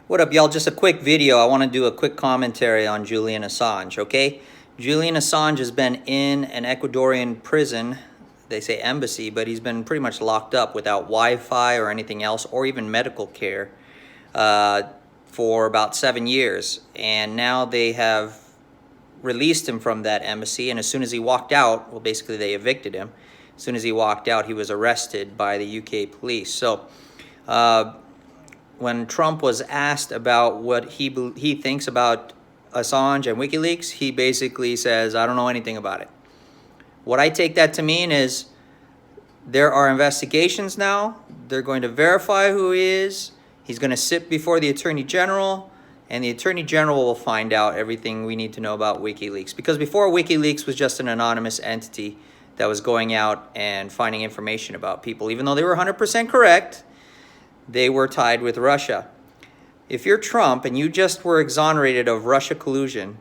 What up, y'all? Just a quick video. I want to do a quick commentary on Julian Assange, okay? Julian Assange has been in an Ecuadorian prison, they say embassy, but he's been pretty much locked up without Wi-Fi or anything else, or even medical care, for about 7 years. And now they have released him from that embassy, and as soon as he walked out, well, basically they evicted him. As soon as he walked out, he was arrested by the UK police. So, when Trump was asked about what he thinks about Assange and WikiLeaks, he basically says, I don't know anything about it. What I take that to mean is there are investigations now. They're going to verify who he is. He's going to sit before the Attorney General, and the Attorney General will find out everything we need to know about WikiLeaks. Because before, WikiLeaks was just an anonymous entity that was going out and finding information about people. Even though they were 100% correct, they were tied with Russia. If you're Trump and you just were exonerated of Russia collusion,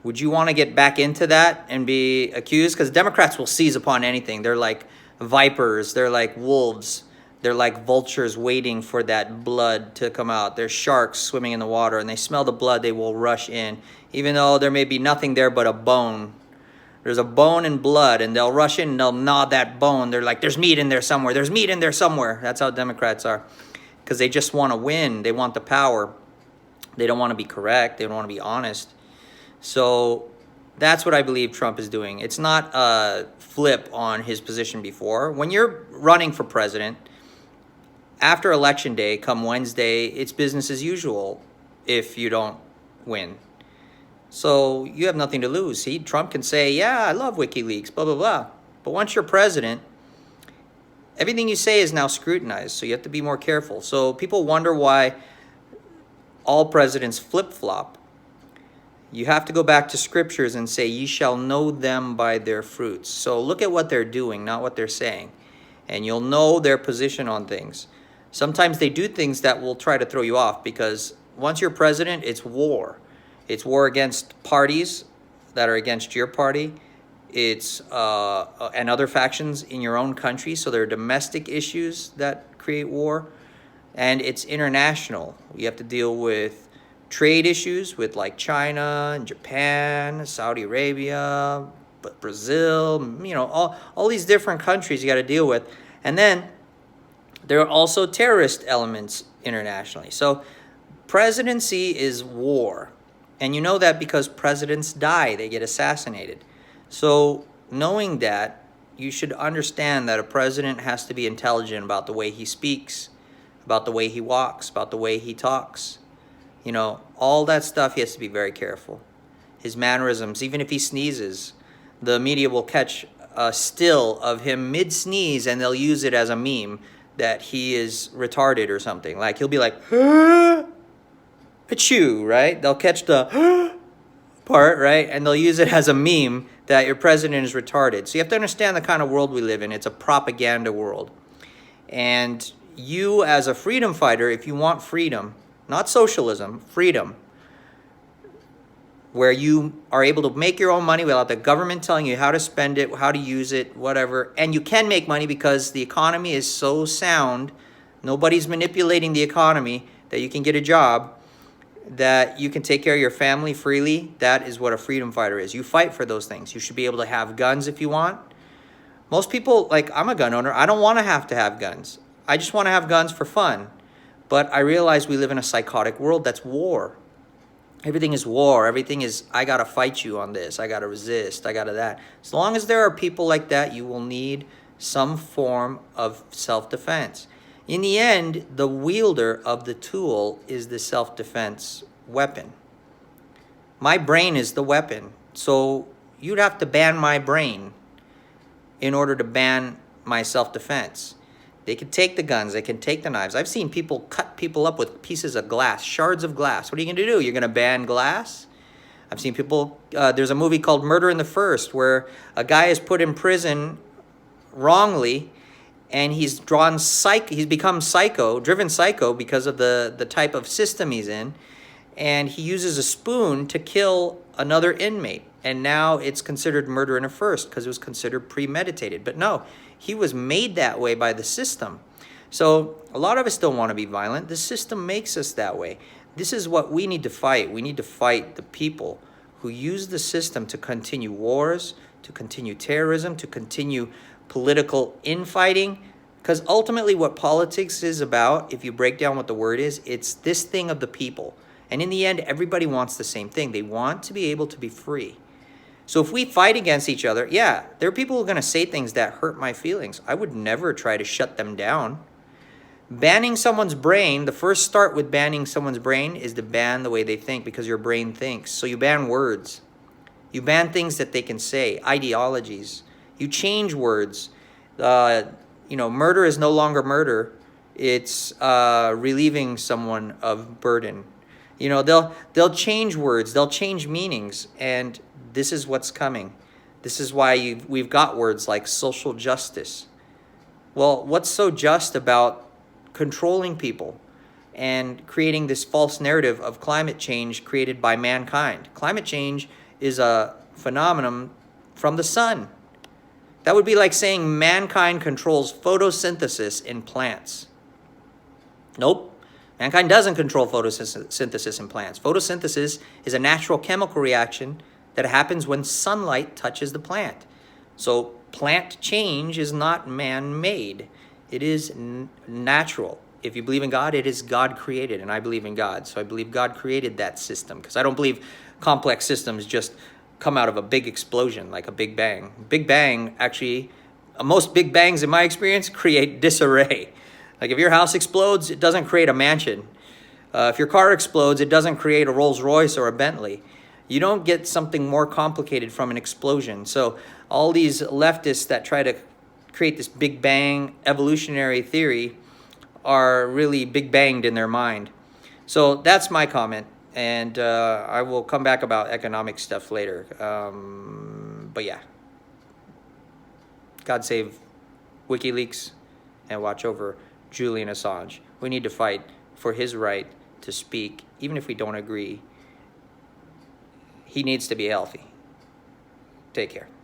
would you want to get back into that and be accused? Because Democrats will seize upon anything. They're like vipers. They're like wolves. They're like vultures waiting for that blood to come out. They're sharks swimming in the water, and they smell the blood, they will rush in. Even though there may be nothing there but a bone. There's a bone and blood, and they'll rush in and they'll gnaw that bone. They're like, there's meat in there somewhere. There's meat in there somewhere. That's how Democrats are. Because they just want to win. They want the power. They don't want to be correct. They don't want to be honest. So that's what I believe Trump is doing. It's not a flip on his position before. When you're running for president, after Election Day, come Wednesday, it's business as usual if you don't win. So you have nothing to lose. See, Trump can say, yeah, I love WikiLeaks, blah, blah, blah. But once you're president, everything you say is now scrutinized, so you have to be more careful. So people wonder why all presidents flip-flop. You have to go back to scriptures and say, ye shall know them by their fruits. So look at what they're doing, not what they're saying. And you'll know their position on things. Sometimes they do things that will try to throw you off, because once you're president, it's war. It's war against parties that are against your party. It's and other factions in your own country. So there are domestic issues that create war, and it's international. You have to deal with trade issues with like China and Japan, Saudi Arabia, Brazil, you know, all these different countries you got to deal with. And then there are also terrorist elements internationally. So presidency is war. And you know that because presidents die, they get assassinated. So knowing that, you should understand that a president has to be intelligent about the way he speaks, about the way he walks, about the way he talks. You know, all that stuff, he has to be very careful. His mannerisms, even if he sneezes, the media will catch a still of him mid-sneeze, and they'll use it as a meme that he is retarded or something. Like, he'll be like, achoo, right? They'll catch the part, right? And they'll use it as a meme that your president is retarded. So you have to understand the kind of world we live in. It's a propaganda world. And you, as a freedom fighter, if you want freedom, not socialism, freedom, where you are able to make your own money without the government telling you how to spend it, how to use it, whatever. And you can make money because the economy is so sound, nobody's manipulating the economy, that you can get a job, that you can take care of your family freely. That is what a freedom fighter is. You fight for those things. You should be able to have guns if you want. Most people, like, I'm a gun owner. I don't want to have guns. I just want to have guns for fun. But I realize we live in a psychotic world that's war. Everything is war. Everything is, I got to fight you on this. I got to resist. I got to that. As long as there are people like that, you will need some form of self-defense. In the end, the wielder of the tool is the self-defense weapon. My brain is the weapon. So you'd have to ban my brain in order to ban my self-defense. They can take the guns. They can take the knives. I've seen people cut people up with pieces of glass, shards of glass. What are you going to do? You're going to ban glass? I've seen people, there's a movie called Murder in the First where a guy is put in prison wrongly, and he's become psycho, driven psycho because of the type of system he's in. And he uses a spoon to kill another inmate. And now it's considered murder in a first because it was considered premeditated. But no, he was made that way by the system. So a lot of us don't want to be violent. The system makes us that way. This is what we need to fight. We need to fight the people who use the system to continue wars, to continue terrorism, to continue political infighting. Because ultimately what politics is about, if you break down what the word is, it's this thing of the people. And in the end, everybody wants the same thing. They want to be able to be free. So if we fight against each other, yeah, there are people who are going to say things that hurt my feelings. I would never try to shut them down. Banning someone's brain, the first start with banning someone's brain is to ban the way they think, because your brain thinks. So you ban words. You ban things that they can say, ideologies. You change words. Murder is no longer murder. It's relieving someone of burden. They'll change words. They'll change meanings. And this is what's coming. This is why we've got words like social justice. Well, what's so just about controlling people and creating this false narrative of climate change created by mankind? Climate change is a phenomenon from the sun. That would be like saying mankind controls photosynthesis in plants. Nope. Mankind doesn't control photosynthesis in plants. Photosynthesis is a natural chemical reaction that happens when sunlight touches the plant. So plant change is not man-made. It is natural. If you believe in God, it is God created, and I believe in God. So I believe God created that system, because I don't believe complex systems just come out of a big explosion, like a Big Bang. Big Bang, actually, most Big Bangs in my experience create disarray. Like if your house explodes, it doesn't create a mansion. If your car explodes, it doesn't create a Rolls Royce or a Bentley. You don't get something more complicated from an explosion. So all these leftists that try to create this Big Bang evolutionary theory are really Big Banged in their mind. So that's my comment. And I will come back about economic stuff later. But yeah. God save WikiLeaks and watch over Julian Assange. We need to fight for his right to speak, even if we don't agree. He needs to be healthy. Take care.